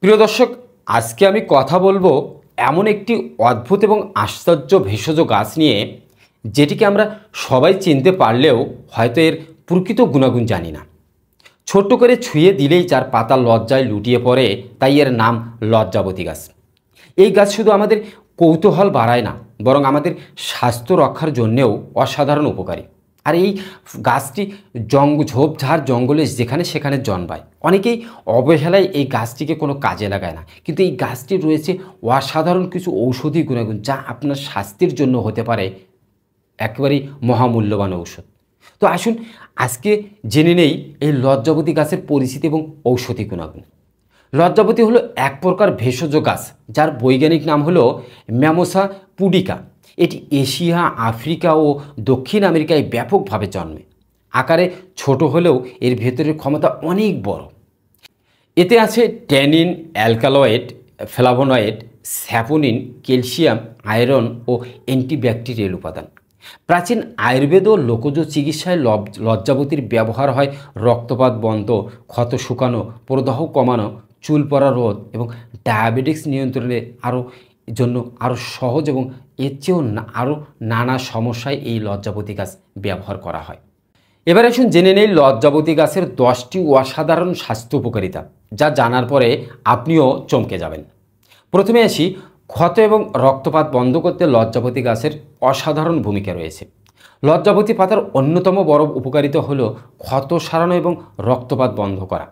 প্রিয় দর্শক, আজকে আমি কথা বলবো এমন একটি অদ্ভুত এবং আশ্চর্য ভেষজ গাছ নিয়ে, যেটিকে আমরা সবাই চিনতে পারলেও হয়তো এর প্রকৃত গুণাগুণ জানি না। ছোট্ট করে ছুঁয়ে দিলেই যার পাতা লজ্জায় লুটিয়ে পড়ে, তাই এর নাম লজ্জাবতী গাছ। এই গাছ শুধু আমাদের কৌতূহল বাড়ায় না, বরং আমাদের স্বাস্থ্য রক্ষার জন্যেও অসাধারণ উপকারী। আর এই গাছটি ঝোপঝাড় জঙ্গলে যেখানে সেখানে জন্মায়। অনেকেই অবহেলায় এই গাছটিকে কোনো কাজে লাগায় না, কিন্তু এই গাছটির রয়েছে অসাধারণ কিছু ঔষধি গুণাগুণ, যা আপনার স্বাস্থ্যের জন্য হতে পারে একেবারেই মহামূল্যবান ঔষধ। তো আসুন আজকে জেনে নেই এই লজ্জাবতী গাছের পরিচিতি এবং ঔষধি গুণাগুণ। লজ্জাবতী হলো এক প্রকার ভেষজ গাছ, যার বৈজ্ঞানিক নাম হলো ম্যামোসা পুডিকা। এটি এশিয়া, আফ্রিকা ও দক্ষিণ আমেরিকায় ব্যাপকভাবে জন্মে। আকারে ছোট হলেও এর ভেতরের ক্ষমতা অনেক বড়। এতে আছে tannin, alkaloid, flavonoid, saponin, calcium, iron ও অ্যান্টিব্যাকটেরিয়াল উপাদান। প্রাচীন আয়ুর্বেদ ও লোকজ চিকিৎসায় লজ্জাবতীর ব্যবহার হয় রক্তপাত বন্ধ, ক্ষত শুকানো, প্রদাহ কমানো, চুল পড়া রোধ এবং ডায়াবেটিক্স নিয়ন্ত্রণে আরও সহজ এবং এর চেয়েও আরও নানা সমস্যায় এই লজ্জাবতী গাছ ব্যবহার করা হয়। এবার আসুন জেনে নেই লজ্জাবতী গাছের 10টি অসাধারণ স্বাস্থ্য উপকারিতা, যা জানার পরে আপনিও চমকে যাবেন। প্রথমে আসি, ক্ষত এবং রক্তপাত বন্ধ করতে লজ্জাবতী গাছের অসাধারণ ভূমিকা রয়েছে। লজ্জাবতী পাতার অন্যতম বড় উপকারিতা হলো ক্ষত সারানো এবং রক্তপাত বন্ধ করা।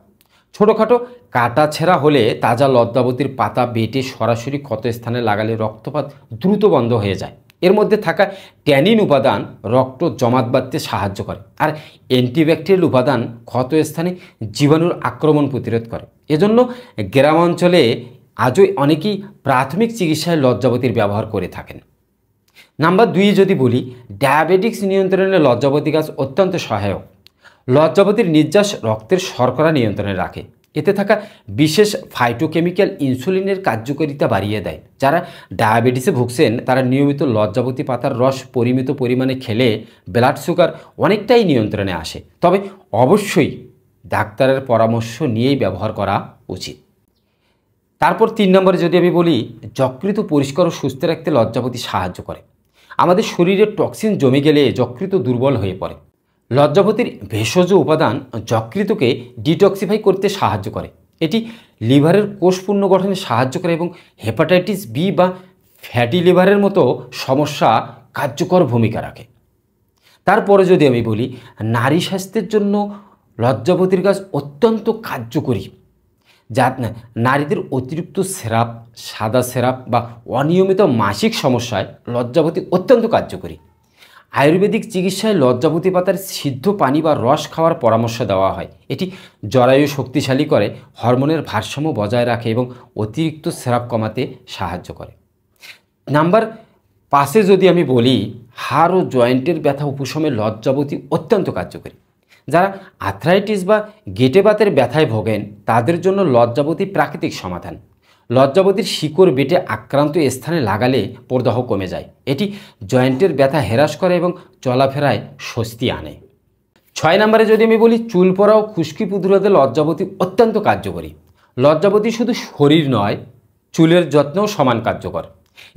ছোটোখাটো কাটা ছেঁড়া হলে তাজা লজ্জাবতীর পাতা বেটে সরাসরি ক্ষতস্থানে লাগালে রক্তপাত দ্রুত বন্ধ হয়ে যায়। এর মধ্যে থাকা ট্যানিন উপাদান রক্ত জমাট বাঁধতে সাহায্য করে, আর অ্যান্টিব্যাকটেরিয়াল উপাদান ক্ষতস্থানে জীবাণুর আক্রমণ প্রতিরোধ করে। এজন্য গ্রাম অঞ্চলে আজও অনেকেই প্রাথমিক চিকিৎসায় লজ্জাবতীর ব্যবহার করে থাকেন। নাম্বার 2 যদি বলি, ডায়াবেটিক্স নিয়ন্ত্রণে লজ্জাবতী গাছ অত্যন্ত সহায়ক। লজ্জাবতীর নির্যাস রক্তের শর্করা নিয়ন্ত্রণে রাখে। এতে থাকা বিশেষ ফাইটোকেমিক্যাল ইনসুলিনের কার্যকারিতা বাড়িয়ে দেয়। যারা ডায়াবেটিসে ভুগছেন তারা নিয়মিত লজ্জাবতী পাতার রস পরিমিত পরিমাণে খেলে ব্লাড সুগার অনেকটাই নিয়ন্ত্রণে আসে। তবে অবশ্যই ডাক্তারের পরামর্শ নিয়েই ব্যবহার করা উচিত। তারপর 3 নম্বরে যদি আমি বলি, যকৃত পরিষ্কার ও সুস্থ রাখতে লজ্জাবতী সাহায্য করে। আমাদের শরীরে টক্সিন জমে গেলে যকৃত দুর্বল হয়ে পড়ে। লজ্জাবতীর ভেষজ উপাদান যকৃতকে ডিটক্সিফাই করতে সাহায্য করে। এটি লিভারের কোষ পুনর্গঠনে সাহায্য করে এবং হেপাটাইটিস বি বা ফ্যাটি লিভারের মতো সমস্যা কার্যকর ভূমিকা রাখে। তারপরে যদি আমি বলি, নারী স্বাস্থ্যের জন্য লজ্জাবতীর গাছ অত্যন্ত কার্যকরী। যা নারীদের অতিরিক্ত স্রাব, সাদা স্রাব বা অনিয়মিত মাসিক সমস্যায় লজ্জাবতী অত্যন্ত কার্যকরী। আয়ুর্বেদিক চিকিৎসায় লজ্জাবতী পাতার সিদ্ধ পানি বা রস খাওয়ার পরামর্শ দেওয়া হয়। এটি জরায়ু শক্তিশালী করে, হরমোনের ভারসাম্য বজায় রাখে এবং অতিরিক্ত স্রাব কমাতে সাহায্য করে। নাম্বার 5 যদি আমি বলি, হাড় ও জয়েন্টের ব্যথা উপশমে লজ্জাবতী অত্যন্ত কার্যকরী। যারা আর্থ্রাইটিস বা গেঁটে বাতের ব্যথায় ভোগেন তাদের জন্য লজ্জাবতী প্রাকৃতিক সমাধান। লজ্জাবতীর শিকড় বেটে আক্রান্ত স্থানে লাগালে প্রদাহ কমে যায়। এটি জয়েন্টের ব্যথা হ্রাস করে এবং চলাফেরায় স্বস্তি আনে। 6 নম্বরে যদি আমি বলি, চুল পড়া ও খুশকি প্রতিরোধে লজ্জাবতী অত্যন্ত কার্যকরী। লজ্জাবতী শুধু শরীর নয়, চুলের যত্নেও সমান কার্যকর।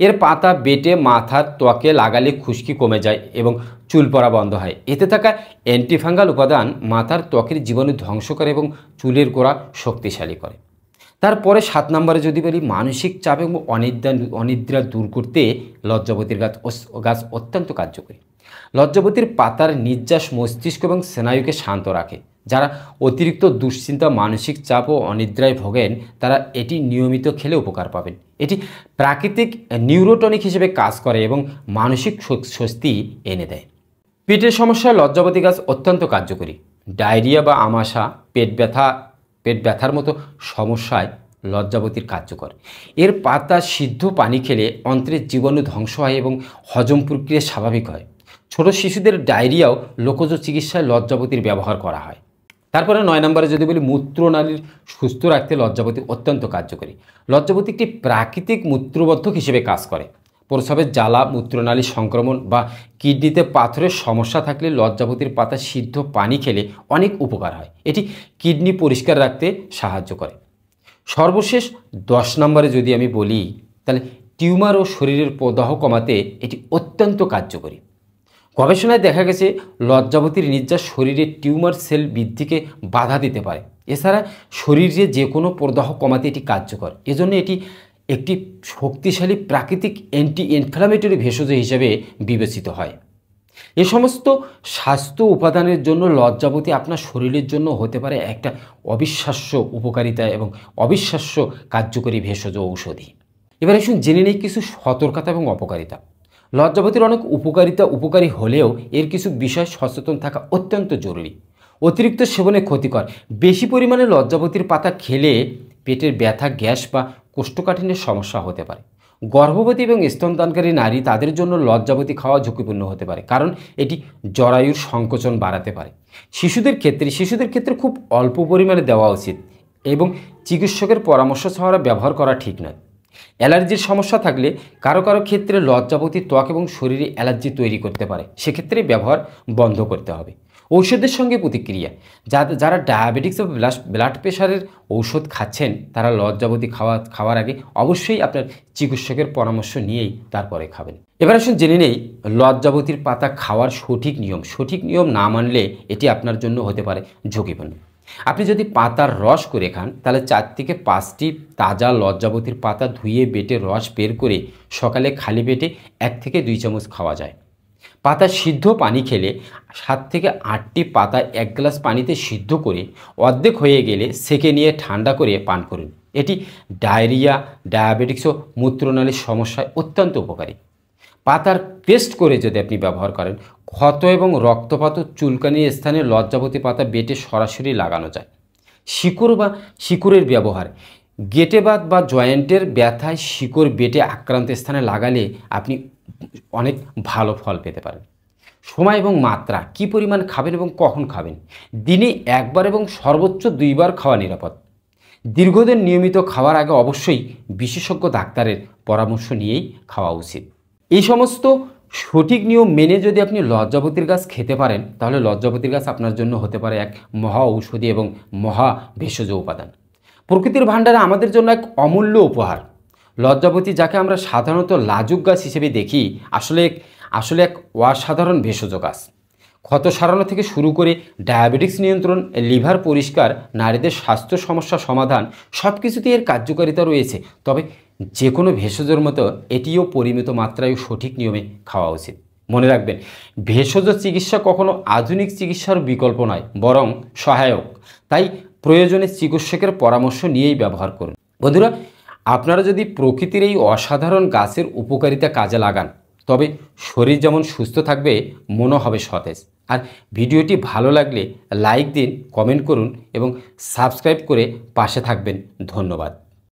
এর পাতা বেটে মাথার ত্বকে লাগালে খুশকি কমে যায় এবং চুল পড়া বন্ধ হয়। এতে থাকা অ্যান্টিফাঙ্গাল উপাদান মাথার ত্বকের জীবাণু ধ্বংস করে এবং চুলের গোড়া শক্তিশালী করে। তারপরে 7 নম্বরে যদি বলি, মানসিক চাপ এবং অনিদ্রা দূর করতে লজ্জাবতীর গাছ অত্যন্ত কার্যকরী। লজ্জাবতীর পাতার নির্যাস মস্তিষ্ক এবং স্নায়ুকে শান্ত রাখে। যারা অতিরিক্ত দুশ্চিন্তা, মানসিক চাপ ও অনিদ্রায় ভোগেন তারা এটি নিয়মিত খেলে উপকার পাবেন। এটি প্রাকৃতিক নিউরোটনিক হিসেবে কাজ করে এবং মানসিক স্বস্তি এনে দেয়। পেটের সমস্যায় লজ্জাবতী গাছ অত্যন্ত কার্যকরী। ডায়রিয়া বা আমাশা, পেট ব্যথার মতো সমস্যায় লজ্জাবতীর কার্যকর। এর পাতা সিদ্ধ পানি খেলে অন্ত্রের জীবাণু ধ্বংস হয় এবং হজম প্রক্রিয়া স্বাভাবিক হয়। ছোট শিশুদের ডায়রিয়াও লোকজ চিকিৎসায় লজ্জাবতীর ব্যবহার করা হয়। তারপরে 9 নম্বরে যদি বলি, মূত্রনালীর সুস্থ রাখতে লজ্জাবতী অত্যন্ত কার্যকরী। লজ্জাবতী একটি প্রাকৃতিক মূত্রবর্ধক হিসেবে কাজ করে। প্রস্রাবের জ্বালা, মূত্রনালী সংক্রমণ বা কিডনিতে পাথরের সমস্যা থাকলে লজ্জাবতীর পাতা সিদ্ধ পানি খেলে অনেক উপকার হয়। এটি কিডনি পরিষ্কার রাখতে সাহায্য করে। সর্বশেষ 10 নম্বরে যদি আমি বলি, তাহলে টিউমার ও শরীরের প্রদাহ কমাতে এটি অত্যন্ত কার্যকরী। গবেষণায় দেখা গেছে লজ্জাবতীর নির্যাস শরীরে টিউমার সেল বৃদ্ধিকে বাধা দিতে পারে। এছাড়া শরীরে যে কোনো প্রদাহ কমাতে এটি কার্যকর। এজন্য এটি একটি শক্তিশালী প্রাকৃতিক অ্যান্টি ইনফ্ল্যামেটরি ভেষজ হিসেবে বিবেচিত হয়। এ সমস্ত স্বাস্থ্য উপাদানের জন্য লজ্জাবতী আপনার শরীরের জন্য হতে পারে একটা অবিশ্বাস্য উপকারিতা এবং অবিশ্বাস্য কার্যকরী ভেষজ ঔষধি। এবার আসুন জেনে নেই কিছু সতর্কতা এবং অপকারিতা। লজ্জাবতীর অনেক উপকারী হলেও এর কিছু বিষয় সচেতন থাকা অত্যন্ত জরুরি। অতিরিক্ত সেবনে ক্ষতিকর। বেশি পরিমাণে লজ্জাবতীর পাতা খেলে পেটের ব্যথা, গ্যাস বা কোষ্ঠকাঠিন্যের সমস্যা হতে পারে। গর্ভবতী এবং স্তনদানকারী নারী, তাদের জন্য লজ্জাবতী খাওয়া ঝুঁকিপূর্ণ হতে পারে, কারণ এটি জরায়ুর সংকোচন বাড়াতে পারে। শিশুদের ক্ষেত্রে খুব অল্প পরিমাণে দেওয়া উচিত এবং চিকিৎসকের পরামর্শ ছাড়া ব্যবহার করা ঠিক নয়। অ্যালার্জির সমস্যা থাকলে কারো ক্ষেত্রে লজ্জাবতী ত্বক এবং শরীরে অ্যালার্জি তৈরি করতে পারে, সেক্ষেত্রে ব্যবহার বন্ধ করতে হবে। ঔষধের সঙ্গে প্রতিক্রিয়া। যারা ডায়াবেটিক্স ও ব্লাড প্রেশারের ঔষধ খাচ্ছেন, তারা লজ্জাবতী খাওয়ার আগে অবশ্যই আপনার চিকিৎসকের পরামর্শ নিয়েই তারপরে খাবেন। এবার আসুন জেনে নেই লজ্জাবতীর পাতা খাওয়ার সঠিক নিয়ম না মানলে এটি আপনার জন্য হতে পারে ঝুঁকিপূর্ণ। আপনি যদি পাতার রস করে খান, তাহলে 4 থেকে 5টি তাজা লজ্জাবতীর পাতা ধুয়ে বেটে রস বের করে সকালে খালি পেটে 1 থেকে 2 চামচ খাওয়া যায়। পাতা সিদ্ধ পানি খেলে 7 থেকে 8টি পাতা 1 গ্লাস পানিতে সিদ্ধ করে অর্ধেক হয়ে গেলে সেকে নিয়ে ঠান্ডা করে পান করুন। এটি ডায়রিয়া, ডায়াবেটিক্স ও মূত্রনালীর সমস্যায় অত্যন্ত উপকারী। পাতার পেস্ট করে যদি আপনি ব্যবহার করেন, ক্ষত এবং রক্তপাত ও চুলকানির স্থানে লজ্জাবতী পাতা বেটে সরাসরি লাগানো যায়। শিকড়ের ব্যবহার। গেটেবাত বা জয়েন্টের ব্যথায় শিকড় বেটে আক্রান্ত স্থানে লাগালে আপনি অনেক ভালো ফল পেতে পারেন। সময় এবং মাত্রা, কি পরিমাণ খাবেন এবং কখন খাবেন। দিনে 1 বার এবং সর্বোচ্চ 2 বার খাওয়া নিরাপদ। দীর্ঘদিন নিয়মিত খাওয়ার আগে অবশ্যই বিশেষজ্ঞ ডাক্তারের পরামর্শ নিয়েই খাওয়া উচিত। এই সমস্ত সঠিক নিয়ম মেনে যদি আপনি লজ্জাবতীর গাছ খেতে পারেন, তাহলে লজ্জাবতীর গাছ আপনার জন্য হতে পারে এক মহা ঔষধি এবং মহা ভেষজ উপাদান। প্রকৃতির ভাণ্ডারে আমাদের জন্য এক অমূল্য উপহার। লজ্জাবতী, যাকে আমরা সাধারণত লাজুক গাছ হিসেবে দেখি, আসলে এক অসাধারণ ভেষজ গাছ। ক্ষত সারানো থেকে শুরু করে ডায়াবেটিক্স নিয়ন্ত্রণ, লিভার পরিষ্কার, নারীদের স্বাস্থ্য সমস্যা সমাধান, সব কিছুতেই এর কার্যকারিতা রয়েছে। তবে যে কোনো ভেষজের মতো এটিও পরিমিত মাত্রায় সঠিক নিয়মে খাওয়া উচিত। মনে রাখবেন, ভেষজ চিকিৎসা কখনো আধুনিক চিকিৎসার বিকল্প নয়, বরং সহায়ক। তাই প্রয়োজনে চিকিৎসকের পরামর্শ নিয়েই ব্যবহার করুন। বন্ধুরা, আপনারা যদি প্রকৃতির এই অসাধারণ গাছের উপকারিতা কাজে লাগান, তবে শরীর যেমন সুস্থ থাকবে, মনও হবে সতেজ। আর ভিডিওটি ভালো লাগলে লাইক দিন, কমেন্ট করুন এবং সাবস্ক্রাইব করে পাশে থাকবেন। ধন্যবাদ।